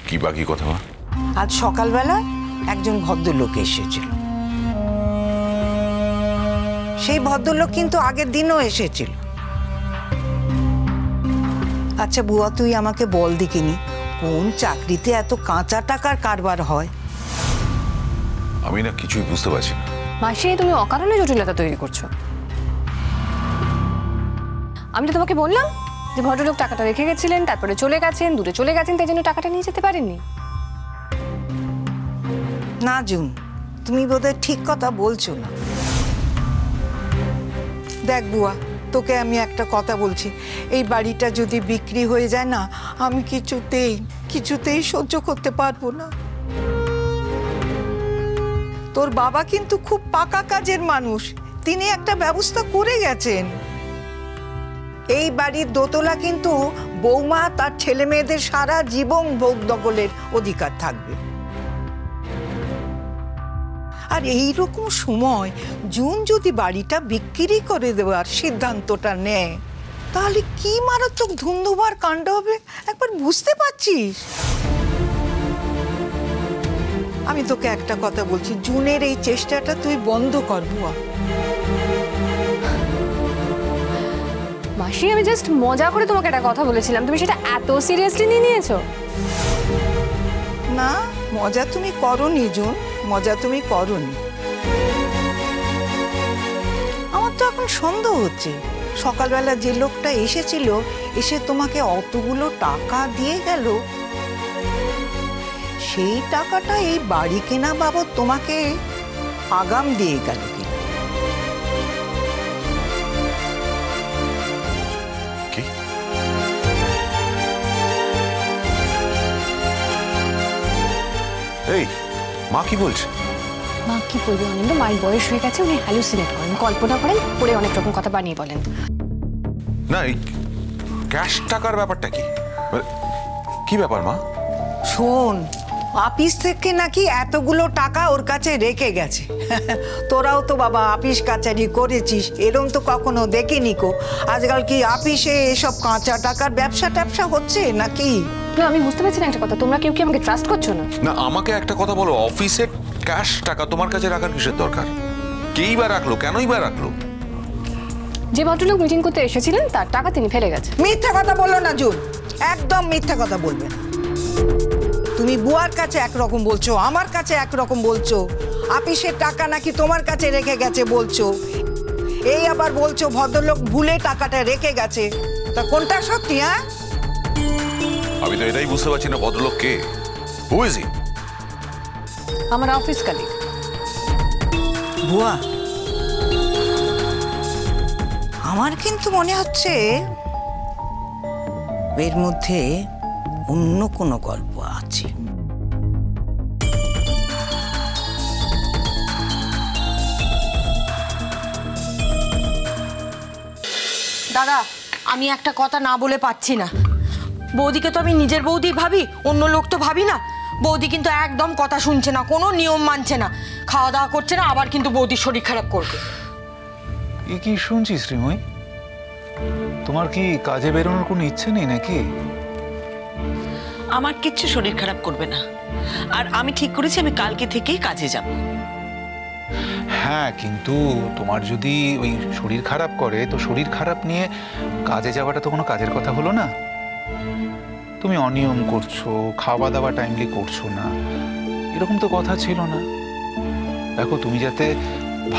কি বাকি কথা মা? আজ সকালবেলা একজন ভদ্রলোক এসেছিল। সেই ভদ্রলোক কিন্তু আগের দিনও এসেছিল। আচ্ছা বুয়া, তুই আমাকে বল দেখিনি কোন চাকরিতে এত কাঁচা টাকার কারবার হয়? আমি না কিছুই বুঝতে পারছি না। মাসি, তুমি অকারণে জটিলতা তৈরি করছো। আমি তো তোমাকে বললাম যে ভদ্রলোক টাকাটা রেখে গেছিলেন, তারপরে চলে গেছেন, দূরে চলে গেছেন, তাই জন্য টাকাটা নিয়ে যেতে পারেননি। না জুন, তুমি বোধহয় ঠিক কথা বলছো না। দেখ বুয়া, তোকে আমি একটা কথা বলছি, এই বাড়িটা যদি বিক্রি হয়ে যায় না, আমি কিছুতেই সহ্য করতে পারবো না। তোর বাবা কিন্তু খুব পাকা কাজের মানুষ, তিনি একটা ব্যবস্থা করে গেছেন। এই বাড়ির দোতলা কিন্তু বৌমা তার ছেলে মেয়েদের সারা জীবন ভোগ দখলের অধিকার থাকবে। আর এইরকম সময় জুন যদি বাড়িটা বিক্রি করে দেওয়ার সিদ্ধান্তটা নেয়, তাহলে কি মারাত্মক ধুন্ধুমার কাণ্ড হবে একবার বুঝতে পারছিস? আমি তোকে একটা কথা বলছি, জুনের এই চেষ্টাটা তুই বন্ধ কর বুয়া। মাসি, আমি জাস্ট মজা করে তোমাকে একটা কথা বলেছিলাম, তুমি সেটা এত সিরিয়াসলি নিয়ে নিয়েছো? না, মজা তুমি করোনি জুন, মজা তুমি করোনি। আমার তো এখন সন্দেহ হচ্ছে, সকালবেলা যে লোকটা এসেছিল, এসে তোমাকে অতগুলো টাকা দিয়ে গেল, সেই টাকাটা এই বাড়ি কেনা বাবদ তোমাকে আগাম দিয়ে গেল কি? এই মা কি বলছে? মা কি বলবে অনিন্দ, মায়ের বয়স হয়ে গেছে, উনি হ্যালুসিনেট করেন, কল্পনা করেন, পরে অনেক রকম কথা বানিয়ে বলেন। না, এই ক্যাশ টাকার ব্যাপারটা কি? কি ব্যাপার মা? শোন, অফিস থেকে নাকি এতগুলো টাকা ওর কাছে রেখে গেছে। তোরাও তো বাবা অফিস কাছারি করেছিস, এরম তো কখনো দেখিনি কো। আজকাল কি অফিসে এসব কাঁচা টাকার ব্যবসা হচ্ছে নাকি? আমি বুঝতে পারছি না একটা কথা, তোমরা কেউ কি আমাকে ট্রাস্ট করছো না? না, আমাকে একটা কথা বলো, অফিসের ক্যাশ টাকা তোমার কাছে রাখার কিসের দরকার? কেই বা রাখলো, কেনই বা রাখলো? যে ভদ্রলোক মিটিং করতে এসেছিলেন তার টাকা তিনি ফেলে গেছে। মিথ্যা কথা বলো না জুন, একদম মিথ্যা কথা বলবে না। তুমি বুয়ার কাছে একরকম বলছো, আমার কাছে একরকম বলছো। অফিসের টাকা নাকি তোমার কাছে রেখে গেছে বলছো, এই আবার বলছো ভদ্রলোক ভুলে টাকাটা রেখে গেছে। তা কোনটা সত্যি? হ্যাঁ, আমি তো এটাই বুঝতে পারছি না, ভদ্রলোক কে? Who is he? আমার অফিস কলিগ। বুয়া, আমার কিন্তু মনে হচ্ছে এর মধ্যে অন্য কোনো গল্প আছে। দাদা, আমি একটা কথা না বলে পাচ্ছি না। বৌদিকে তো আমি নিজের বৌদি ভাবি, অন্য লোক তো ভাবি না। বৌদি কিন্তু একদম কথা শুনছে না, কোনো নিয়ম মানছে না, খাওয়া দাওয়া করছে না, আবার কিন্তু বৌদির শরীর খারাপ করবে। এ কি শুনছি শ্রীময়ী? তোমার কি কাজে বেরোনোর কোনো ইচ্ছে নেই নাকি? আমার কিচ্ছু শরীর খারাপ করবে না, আর আমি ঠিক করেছি আমি কালকে থেকেই কাজে যাব। হ্যাঁ, কিন্তু তোমার যদি ওই শরীর খারাপ করে, তো শরীর খারাপ নিয়ে কাজে যাওয়াটা তো কোনো কাজের কথা হলো না। তুমি অনিয়ম করছো, খাওয়া দাওয়া টাইমলি করছো না, এরকম তো কথা ছিল না। দেখো, তুমি যাতে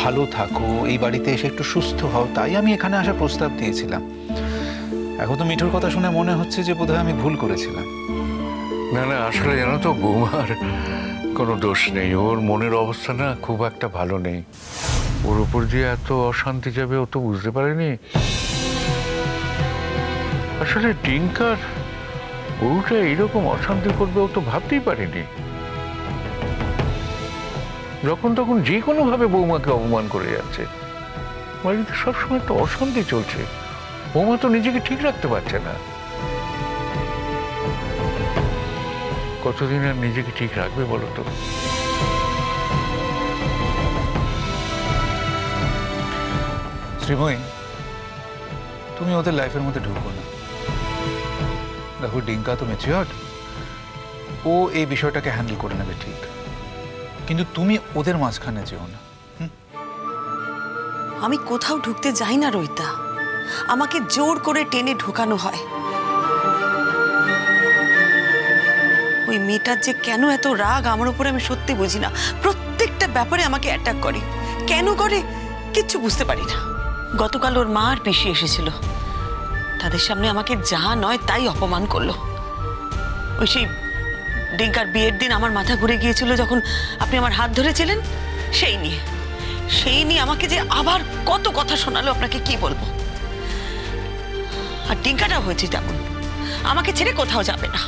ভালো থাকো, এই বাড়িতে এসে একটু সুস্থ হও, তাই আমি এখানে আসার প্রস্তাব দিয়েছিলাম। এখন তো মিঠুর কথা শুনে মনে হচ্ছে যে বোধহয় আমি ভুল করেছিলাম। না না, আসলে জানো তো, বৌমার কোনো দোষ নেই, ওর মনের অবস্থা না খুব একটা ভালো নেই। ওর উপর যে এত অশান্তি যাবে ও তো বুঝতে পারেনি। আসলে টিঙ্কার বউটা এইরকম অশান্তি করবে ও তো ভাবতেই পারেনি। যখন তখন যে কোনো ভাবে বৌমাকে অপমান করে যাচ্ছে, বাড়িতে সবসময় তো অশান্তি চলছে, বৌমা তো নিজেকে ঠিক রাখতে পারছে না। কতদিন আর নিজেকে ঠিক রাখবে বলো তো? শ্রীময়ী, তুমি ওদের লাইফের মধ্যে ঢুকবো না। দেখো, ডিঙ্কা তো ম্যাচিওর, ও এই বিষয়টাকে হ্যান্ডেল করে নেবে ঠিক, কিন্তু তুমি ওদের মাঝখানে যেও না। আমি কোথাও ঢুকতে যাই না রোহিতা, আমাকে জোর করে টেনে ঢোকানো হয়। ওই মেয়েটার যে কেন এত রাগ আমার উপরে আমি সত্যি বুঝি না। প্রত্যেকটা ব্যাপারে আমাকে অ্যাটাক করে, কেন করে কিচ্ছু বুঝতে পারি না। গতকাল ওর মা আর পিসি এসেছিল, তাদের সামনে আমাকে যা নয় তাই অপমান করলো। ওই সেই ডিঙ্কার বিয়ের দিন আমার মাথা ঘুরে গিয়েছিল যখন আপনি আমার হাত ধরেছিলেন, সেই নিয়ে আমাকে যে আবার কত কথা শোনালো আপনাকে কি বলবো। আর ডিঙ্কাটা হয়েছে তেমন, আমাকে ছেড়ে কোথাও যাবে না।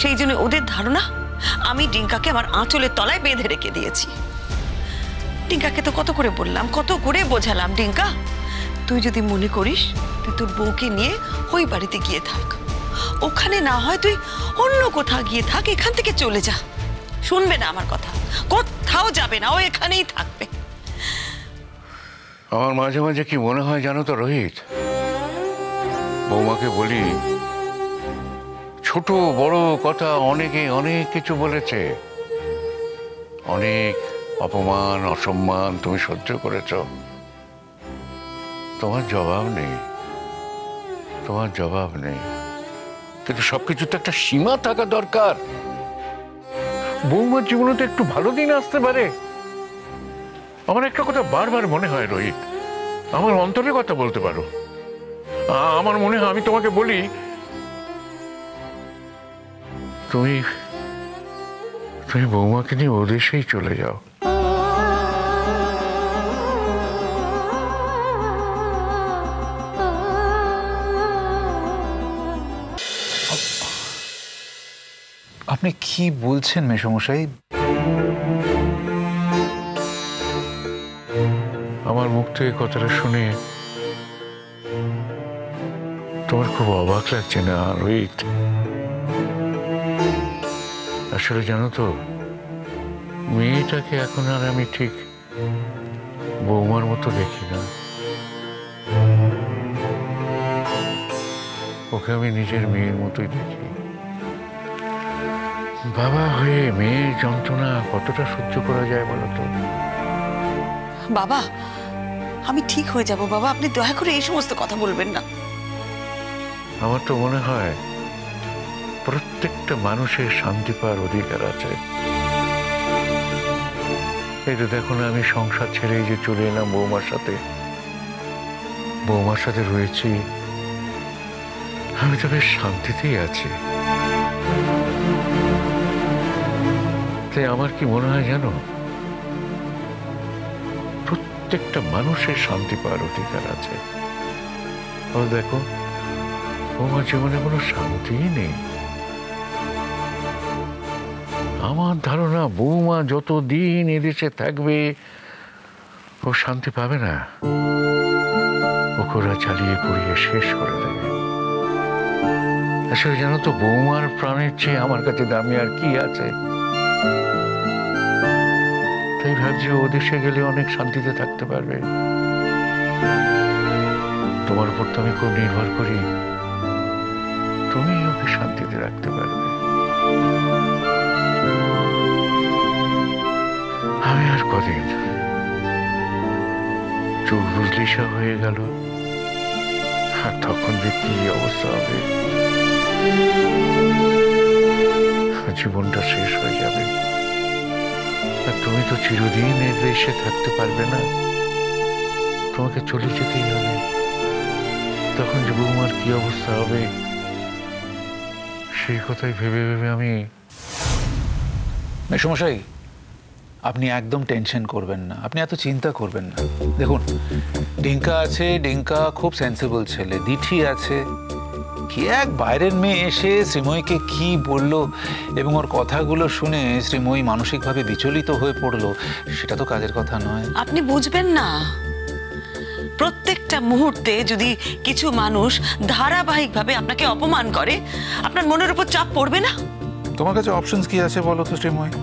সেই জন্য ওদের ধারণা আমি ডিঙ্কাকে আমার আঁচলের তলায় বেঁধে রেখে দিয়েছি। ডিঙ্কাকে তো কত করে বললাম, কত করে বোঝালাম, ডিঙ্কা তুই যদি মনে করিস তুই তোর বউকে নিয়ে ওই বাড়িতে গিয়ে থাক, ওখানে না হয় তুই অন্য কোথাও গিয়ে থাক, এখান থেকে চলে যা। শুনবে না আমার কথা, কোথাও যাবে না, ও এখানেই থাকবে। আমার মাঝে মাঝে কি মনে হয় জানো তো রোহিত, বৌমাকে বলি ছোট বড় কথা অনেকে অনেক কিছু বলেছে, অনেক অপমান অসম্মান তুমি সহ্য করেছ, তোমার জবাব নেই, তোমার জবাব নেই। কিন্তু সবকিছুতে একটা সীমা থাকা দরকার। বৌমার জীবনে তো একটু ভালো দিন আসতে পারে। আমার একটা কথা বারবার মনে হয় রোহিত, আমার অন্তরে কথা বলতে পারো। আমার মনে হয় আমি তোমাকে বলি, তুমি তুমি বৌমাকে নিয়ে ওদেশেই চলে যাও। আপনি কি বলছেন মেসমশাই? আমার মুখ থেকে কথাটা শুনে তোমার খুব অবাক লাগছে না রোহিত? আসলে জানো তো, মেয়েটাকে এখন আর আমি ঠিক বৌমার মতো দেখি না। ওকে আমি নিজের মেয়ের মতোই দেখি। বাবা হয়ে মেয়ের যন্ত্রণা কতটা সহ্য করা যায় বলো তো? বাবা আমি ঠিক হয়ে যাব বাবা, আপনি দয়া করে এই সমস্ত কথা বলবেন না। আমার তো মনে হয় প্রত্যেকটা মানুষের শান্তি পাওয়ার অধিকার আছে। এই তো দেখো না, আমি সংসার ছেড়ে যে চলে এলাম বৌমার সাথে রয়েছি, আমি তো বেশ শান্তিতেই আছি। তাই আমার কি মনে হয় জানো, প্রত্যেকটা মানুষের শান্তি পাওয়ার অধিকার আছে। আর দেখো বৌমার জীবনে কোনো শান্তিই নেই। আমার ধারণা বৌমা যতদিন এদেশে থাকবে ও শান্তি পাবে না, ওকে ওরা চালিয়ে পুড়িয়ে শেষ করে দেবে। আসলে জানো তো, বৌমার প্রাণের চেয়ে আমার কাছে দামি আর কি আছে। তাই ভাবছি ও দেশে গেলে অনেক শান্তিতে থাকতে পারবে। তোমার উপর তো আমি খুব নির্ভর করি, তুমি ওকে শান্তিতে রাখতে পারবে। আমি আর কদিন, চোখ বুঝলিশা হয়ে গেল, আর তখন যে কি অবস্থা হবে, জীবনটা শেষ হয়ে যাবে। আর তুমি তো চিরদিন এর দেশে থাকতে পারবে না, তোমাকে চলে যেতেই হবে। তখন যে বৌমার কি অবস্থা হবে, সেই কথাই ভেবে ভেবে আমি। মেসমশাই, আপনি একদম টেনশন করবেন না, আপনি এত চিন্তা করবেন না। দেখুন, ডিঙ্কা আছে, ডিঙ্কা খুব সেন্সিবল ছেলে, দিঠি আছে। কি এক বাইরের মেয়ে এসে শ্রীময়ীকে কি বলল এবং ওর কথাগুলো শুনে শ্রীময়ী মানসিকভাবে বিচলিত হয়ে পড়লো, সেটা তো কাজের কথা নয়। আপনি বুঝবেন না, প্রত্যেকটা মুহূর্তে যদি কিছু মানুষ ধারাবাহিকভাবে আপনাকে অপমান করে, আপনার মনের উপর চাপ পড়বে না? তোমার কাছে অপশনস কি আছে বলো তো শ্রীময়ী?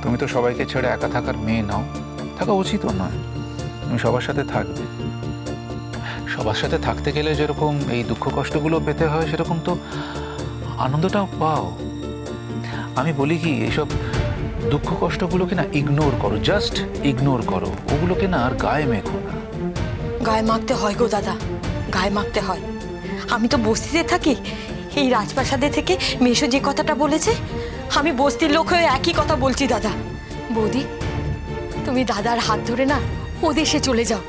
তুমি তো সবাইকে ছেড়ে একা থাকার মেয়ে নাও, থাকা উচিত নয়। তুমি সবার সাথে থাকবে, সবার সাথে থাকতে গেলে যেরকম এই দুঃখ কষ্টগুলো পেতে হয়, সেরকম তো আনন্দটাও পাও। আমি বলি কি, এইসব দুঃখ কষ্টগুলোকে না ইগনোর করো, জাস্ট ইগনোর করো, ওগুলোকে না আর গায়ে মেখো না। গায়ে মাখতে হয় গো দাদা, গায়ে মাখতে হয়। আমি তো বস্তিতে থাকি, এই রাজপ্রাসাদে থেকে মেশো যে কথাটা বলেছে, আমি বস্তির লোক হয়ে একই কথা বলছি দাদা। বৌদি, তুমি দাদার হাত ধরে না ও দেশে চলে যাও।